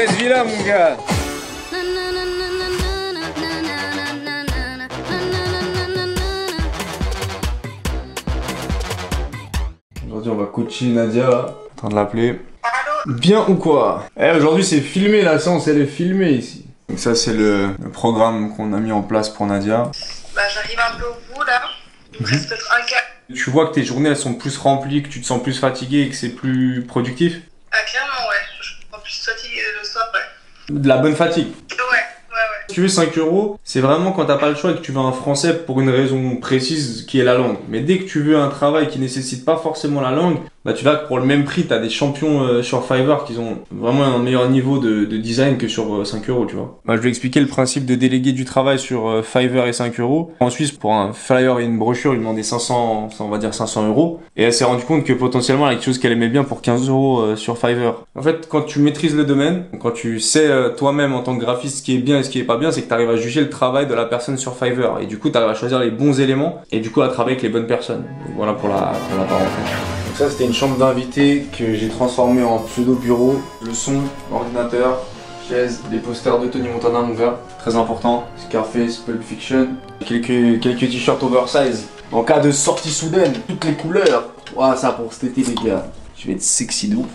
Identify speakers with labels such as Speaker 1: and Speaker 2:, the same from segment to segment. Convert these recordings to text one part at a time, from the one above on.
Speaker 1: Cette vie-là, mon gars. Aujourd'hui, on va coacher Nadia, là. En train de l'appeler. Bien ou quoi? Aujourd'hui, c'est filmé, la séance, elle est filmée ici. Donc ça, c'est le programme qu'on a mis en place pour Nadia.
Speaker 2: Bah, j'arrive un peu au bout, là. Il me reste peut-être un cas.
Speaker 1: Tu vois que tes journées, elles sont plus remplies, que tu te sens plus fatigué et que c'est plus productif?
Speaker 2: Ah, clairement, ouais. Je suis plus fatiguée le soir, ouais.
Speaker 1: De la bonne fatigue.
Speaker 2: Ouais.
Speaker 1: Si tu veux 5 €, c'est vraiment quand t'as pas le choix et que tu veux un français pour une raison précise qui est la langue. Mais dès que tu veux un travail qui nécessite pas forcément la langue, bah tu vas pour le même prix, t'as des champions sur Fiverr qui ont vraiment un meilleur niveau de design que sur 5 €, tu vois. Bah, je vais expliquer le principe de déléguer du travail sur Fiverr et 5 €. En Suisse, pour un flyer et une brochure, il demandait 500, on va dire 500 €. Et elle s'est rendue compte que potentiellement, elle a quelque chose qu'elle aimait bien pour 15 € sur Fiverr. En fait, quand tu maîtrises le domaine, quand tu sais toi-même en tant que graphiste ce qui est bien et ce qui est pas bien, c'est que tu arrives à juger le travail de la personne sur Fiverr. Et du coup, tu arrives à choisir les bons éléments et du coup à travailler avec les bonnes personnes. Donc voilà pour la parenthèse. Donc ça, c'était une chambre d'invité que j'ai transformée en pseudo-bureau. Le son, l'ordinateur, chaise, les posters de Tony Montana, mon gars. Très important. Scarface, Pulp Fiction. Quelques t-shirts oversize. En cas de sortie soudaine, toutes les couleurs. Ouah, ça pour cet été, les gars. Je vais être sexy de ouf.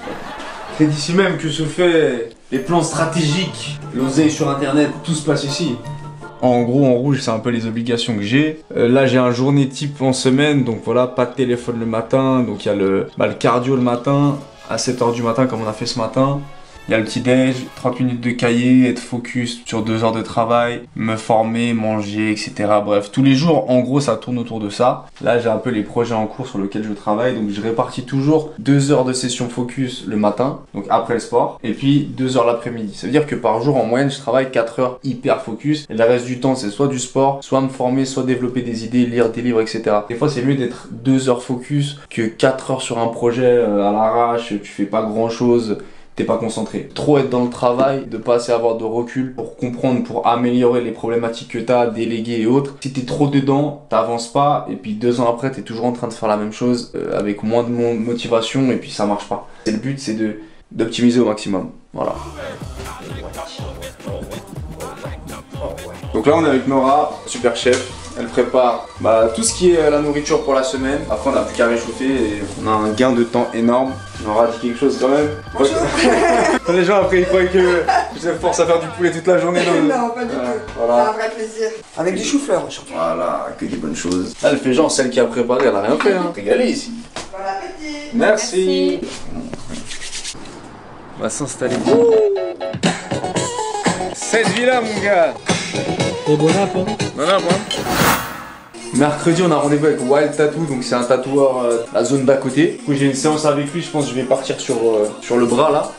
Speaker 1: C'est d'ici même que se fait les plans stratégiques, l'oseille sur internet, tout se passe ici. En gros, en rouge, c'est un peu les obligations que j'ai. Là, j'ai un journée type en semaine, donc voilà, pas de téléphone le matin. Donc il y a le cardio le matin, à 7 h du matin comme on a fait ce matin. Il y a le petit déj, 30 minutes de cahier, être focus sur 2 heures de travail, me former, manger, etc. Bref, tous les jours, en gros, ça tourne autour de ça. Là, j'ai un peu les projets en cours sur lesquels je travaille. Donc, je répartis toujours 2 heures de session focus le matin, donc après le sport, et puis 2 heures l'après-midi. Ça veut dire que par jour, en moyenne, je travaille 4 heures hyper focus. Et le reste du temps, c'est soit du sport, soit me former, soit développer des idées, lire des livres, etc. Des fois, c'est mieux d'être 2 heures focus que 4 heures sur un projet à l'arrache, tu fais pas grand-chose. T'es pas concentré. Trop être dans le travail, de pas assez avoir de recul pour comprendre, pour améliorer les problématiques que t'as, déléguer et autres. Si t'es trop dedans, t'avances pas et puis 2 ans après, t'es toujours en train de faire la même chose avec moins de motivation et puis ça marche pas. Et le but, c'est d'optimiser au maximum. Voilà. Donc là, on est avec Nora, super chef. Elle prépare tout ce qui est la nourriture pour la semaine. Après, on n'a plus qu'à réchauffer et on a un gain de temps énorme. Nora dit quelque chose quand même.
Speaker 3: Bonjour.
Speaker 1: Les gens après ils croient que je force à faire du poulet toute la journée.
Speaker 3: Non, pas du tout.
Speaker 1: Voilà.
Speaker 3: C'est un vrai plaisir. Avec du chou-fleur, surtout.
Speaker 1: Voilà, que des bonnes choses. Là, elle fait genre celle qui a préparé, elle a rien fait. Hein. Régalé ici.
Speaker 3: Bon appétit.
Speaker 1: Merci. On va s'installer. Cette vie-là, mon gars.
Speaker 4: Et bon app, hein.
Speaker 1: Bon app, hein. Mercredi, on a rendez-vous avec Wild Tattoo, donc c'est un tatoueur la zone d'à côté. Du coup, j'ai une séance avec lui, je pense que je vais partir sur le bras là.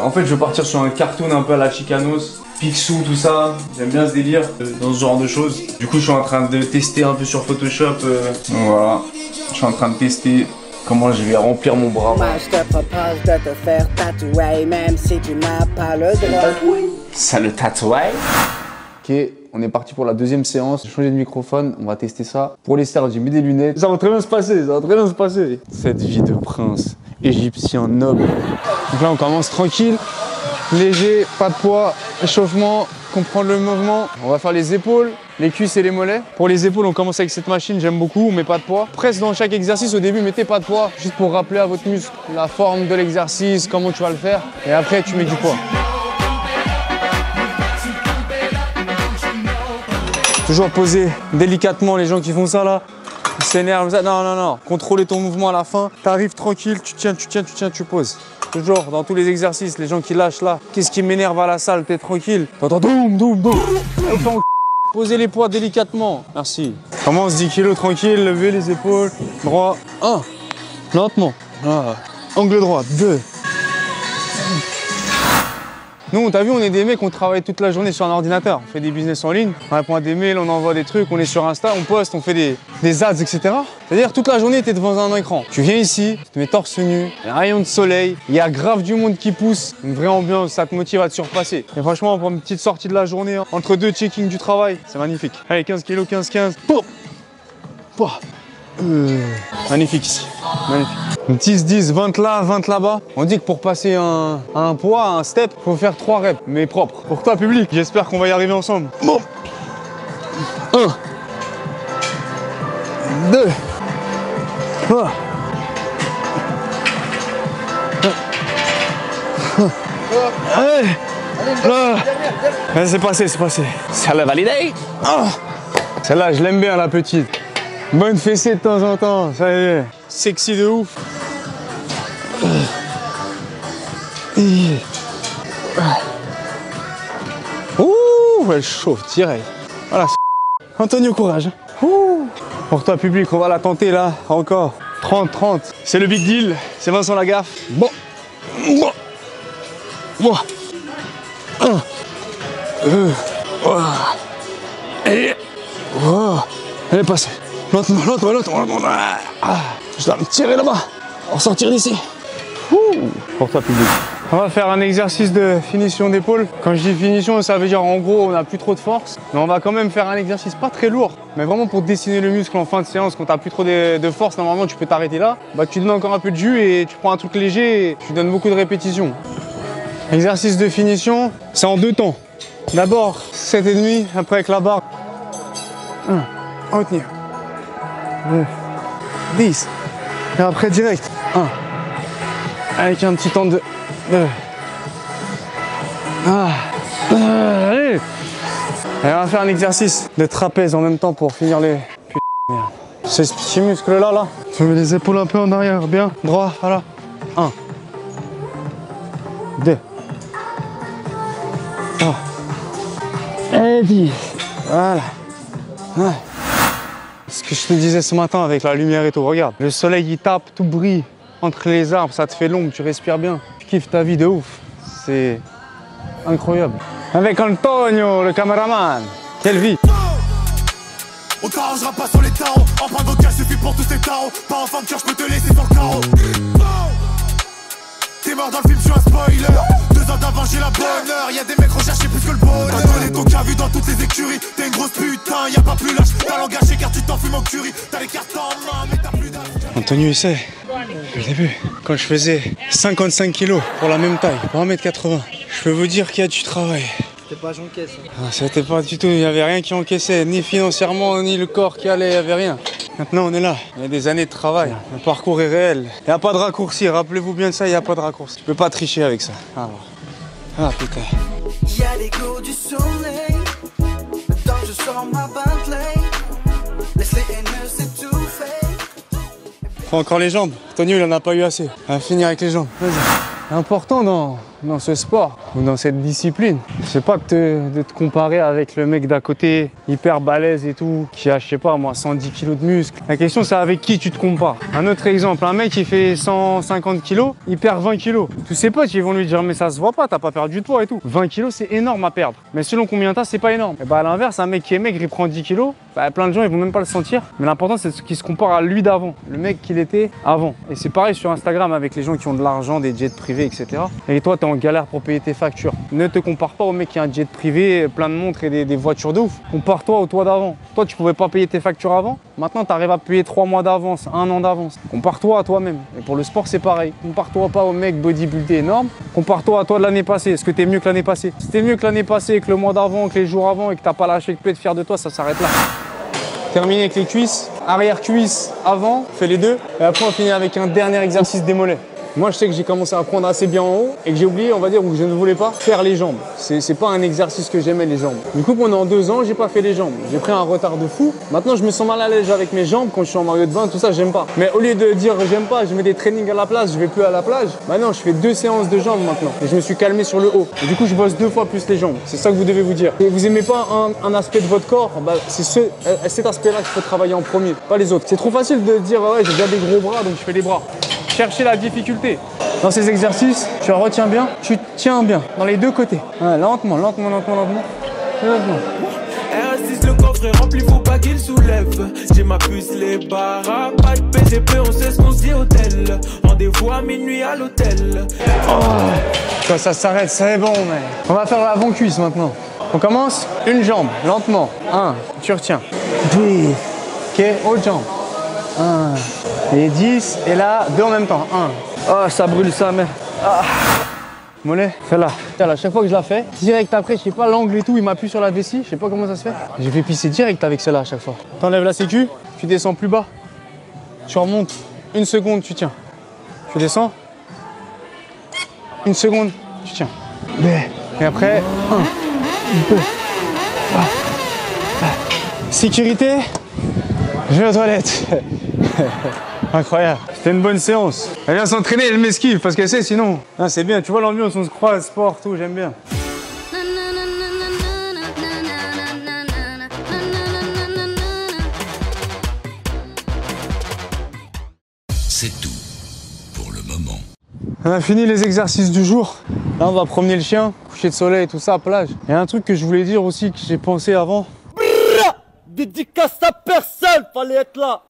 Speaker 1: En fait, je vais partir sur un cartoon un peu à la Chicanos, Picsou, tout ça. J'aime bien ce délire dans ce genre de choses. Du coup, je suis en train de tester un peu sur Photoshop. Voilà, je suis en train de tester comment je vais remplir mon bras.
Speaker 5: Moi, je te propose de te faire tatouer, même si tu n'as pas le droit.
Speaker 1: Ça le tatouage. Ok, on est parti pour la deuxième séance. J'ai changé de microphone, on va tester ça. Pour les cerfs, j'ai mis des lunettes. Ça va très bien se passer, ça va très bien se passer. Cette vie de prince égyptien noble. Donc là, on commence tranquille, léger, pas de poids, échauffement, comprendre le mouvement. On va faire les épaules, les cuisses et les mollets. Pour les épaules, on commence avec cette machine, j'aime beaucoup, on met pas de poids. Presque dans chaque exercice, au début, mettez pas de poids, juste pour rappeler à votre muscle la forme de l'exercice, comment tu vas le faire. Et après, tu mets du poids. Toujours poser délicatement, les gens qui font ça là, ils s'énervent. Non, non, non. Contrôler ton mouvement à la fin. T'arrives tranquille, tu tiens, tu poses. Toujours dans tous les exercices, les gens qui lâchent là. Qu'est-ce qui m'énerve à la salle? T'es tranquille. T'entends doum, doum, doum. Posez les poids délicatement. Merci. Commence 10 kilos tranquille, levez les épaules. Droit. 1. Lentement. Ah. Angle droit. 2. Nous, t'as vu, on est des mecs, on travaille toute la journée sur un ordinateur. On fait des business en ligne, on répond à des mails, on envoie des trucs, on est sur Insta, on poste, on fait des ads, etc. C'est-à-dire toute la journée, t'es devant un écran. Tu viens ici, tu te mets torse nu, un rayon de soleil, il y a grave du monde qui pousse, une vraie ambiance, ça te motive à te surpasser. Et franchement, pour une petite sortie de la journée, hein, entre deux checkings du travail, c'est magnifique. Allez, 15 kilos, 15-15.
Speaker 6: Magnifique ici. Magnifique. 10, 10, 20 là, 20 là-bas. On dit que pour passer un poids, un step, faut faire 3 reps, mais propre. Pour toi, public, j'espère qu'on va y arriver ensemble. Bon. 1, 2, 3. Allez. C'est passé, c'est passé. Ça l'a validé. Celle-là, je l'aime bien, la petite. Bonne fessée de temps en temps, ça y est. Sexy de ouf. Ouh, elle chauffe direct. Voilà. Antonio, courage. Ouh. Pour toi, public, on va la tenter là, encore. 30, 30. C'est le big deal. C'est Vincent Lagaffe. Bon. Bon. Bon. 1. 2. Et. Oh. Elle est passée. Lentement, lentement, lentement, lentement. Je dois me tirer là-bas. On va sortir d'ici. Pour toi, public. On va faire un exercice de finition d'épaule. Quand je dis finition, ça veut dire en gros, on n'a plus trop de force. Mais on va quand même faire un exercice pas très lourd, mais vraiment pour dessiner le muscle en fin de séance. Quand tu n'as plus trop de force, normalement, tu peux t'arrêter là. Bah, tu donnes encore un peu de jus et tu prends un truc léger et tu donnes beaucoup de répétitions. Exercice de finition, c'est en 2 temps. D'abord 7,5, après avec la barre. 1, retenir. 2, 10. Et après direct. 1. Avec un petit temps de 2. Allez. Et on va faire un exercice de trapèze en même temps pour finir les... Putain, merde. Ces petits muscles-là, là. Je mets les épaules un peu en arrière, bien. Droit, voilà. 1. 2. 3. Et 10. Voilà. Ouais. Ce que je te disais ce matin avec la lumière et tout, regarde. Le soleil, il tape, tout brille. Entre les arbres, ça te fait l'ombre, tu respires bien. Tu kiffes ta vie de ouf. C'est incroyable. Avec Antonio, le caméraman. Quelle vie.
Speaker 7: On t'arrangera pas sur les tarots. Empreinte vocale suffit pour tous tes tarots. Pas en fin de cœur, je peux te laisser sur le carreau. T'es mort dans le film, je suis un spoiler. 2 ans d'avant, j'ai la bonne heure. Y'a des mecs recherchés plus que le bonheur. T'as donné ton cas vu dans toutes les écuries. T'es une grosse putain, y'a pas plus lâche. T'as l'engagé car tu t'en fumes en curie. T'as les cartes en main, mais t'as plus d'âge.
Speaker 6: Antonio, il sait. Je l'ai vu. Quand je faisais 55 kilos pour la même taille, pour 1m80, je peux vous dire qu'il y a du travail.
Speaker 4: C'était pas j'encaisse.
Speaker 6: C'était pas du tout, il n'y avait rien qui encaissait, ni financièrement, ni le corps qui allait, il n'y avait rien. Maintenant, on est là. Il y a des années de travail. Le parcours est réel. Il n'y a pas de raccourci. Rappelez-vous bien de ça, il n'y a pas de raccourci. Tu peux pas tricher avec ça. Alors. Ah putain.
Speaker 8: Il y a l'écho du soleil. Quand je sors ma Bentley. Laisse les haineux s'étouffer.
Speaker 6: Prends encore les jambes. Antonio, il en a pas eu assez. On va finir avec les jambes. Vas-y. Important dans ce sport ou dans cette discipline, c'est pas que de te comparer avec le mec d'à côté hyper balèze et tout, qui a, je sais pas moi, 110 kilos de muscles. La question, c'est avec qui tu te compares. Un autre exemple, un mec qui fait 150 kilos, il perd 20 kilos. Tous ses potes, ils vont lui dire mais ça se voit pas, t'as pas perdu de poids et tout. 20 kilos, c'est énorme à perdre. Mais selon combien t'as, c'est pas énorme. Et bah à l'inverse, un mec qui est maigre, il prend 10 kilos, bah plein de gens, ils vont même pas le sentir. Mais l'important, c'est ce qui se compare à lui d'avant, le mec qu'il était avant. Et c'est pareil sur Instagram avec les gens qui ont de l'argent, des jets privés, etc. Et toi, t'es en galère pour payer tes factures. Ne te compare pas au mec qui a un jet privé, plein de montres et des voitures de ouf. Compare-toi au toi d'avant. Toi, tu pouvais pas payer tes factures avant. Maintenant, tu arrives à payer 3 mois d'avance, 1 an d'avance. Compare-toi à toi-même. Et pour le sport, c'est pareil. Compare-toi pas au mec bodybuildé énorme. Compare-toi à toi de l'année passée. Est-ce que tu es mieux que l'année passée? Si tu es mieux que l'année passée, que le mois d'avant, que les jours avant et que tu n'as pas lâché, que tu peux être fier de toi, ça s'arrête là. Terminer avec les cuisses. Arrière cuisse avant, fais les deux. Et après, on finit avec un dernier exercice des mollets. Moi, je sais que j'ai commencé à prendre assez bien en haut et que j'ai oublié, on va dire, ou que je ne voulais pas faire les jambes. C'est pas un exercice que j'aimais, les jambes. Du coup, pendant 2 ans, j'ai pas fait les jambes. J'ai pris un retard de fou. Maintenant, je me sens mal à l'aise avec mes jambes quand je suis en maillot de bain, tout ça, j'aime pas. Mais au lieu de dire j'aime pas, je mets des trainings à la place, je vais plus à la plage. Maintenant, je fais 2 séances de jambes maintenant. Et je me suis calmé sur le haut. Et du coup, je bosse 2 fois plus les jambes. C'est ça que vous devez vous dire. Et vous aimez pas un aspect de votre corps, bah, c'est cet aspect-là qu'il faut travailler en premier, pas les autres. C'est trop facile de dire ouais, j'ai déjà des gros bras, donc je fais les bras. Cherchez la difficulté. Dans ces exercices, tu retiens bien, tu tiens bien, dans les 2 côtés. Ouais, lentement, lentement, lentement, lentement. Lentement.
Speaker 9: R6, le coffre est rempli, faut pas qu'il soulève. J'ai ma puce, les barres, pas de PGP, on sait ce qu'on se dit hôtel. Rendez-vous à minuit à l'hôtel.
Speaker 6: Oh, quand ça s'arrête, c'est bon, mec. On va faire l'avant-cuisse maintenant. On commence, une jambe, lentement. 1, tu retiens. 2, ok, autre jambe. 1 et 10. Et là, 2 en même temps. 1.
Speaker 4: Ah, ça brûle ça, mais. Ah.
Speaker 6: Mollet, fais-la. À chaque fois que je la fais, direct après, je sais pas, l'angle et tout, il m'appuie sur la vessie. Je sais pas comment ça se fait. J'ai fait pisser direct avec celle-là à chaque fois. T'enlèves la sécu, tu descends plus bas. Tu remontes. 1 seconde, tu tiens. Tu descends. 1 seconde, tu tiens. Et après, 1, 2, 3. Sécurité, je vais aux toilettes. Incroyable, c'était une bonne séance. Elle vient s'entraîner, elle m'esquive parce qu'elle sait sinon. C'est bien, tu vois l'ambiance, on se croise, sport, tout, j'aime bien.
Speaker 10: C'est tout pour le moment.
Speaker 6: On a fini les exercices du jour. Là, on va promener le chien, coucher de soleil, tout ça, plage. Il y a un truc que je voulais dire aussi, que j'ai pensé avant.
Speaker 4: Dédicace à personne, fallait être là.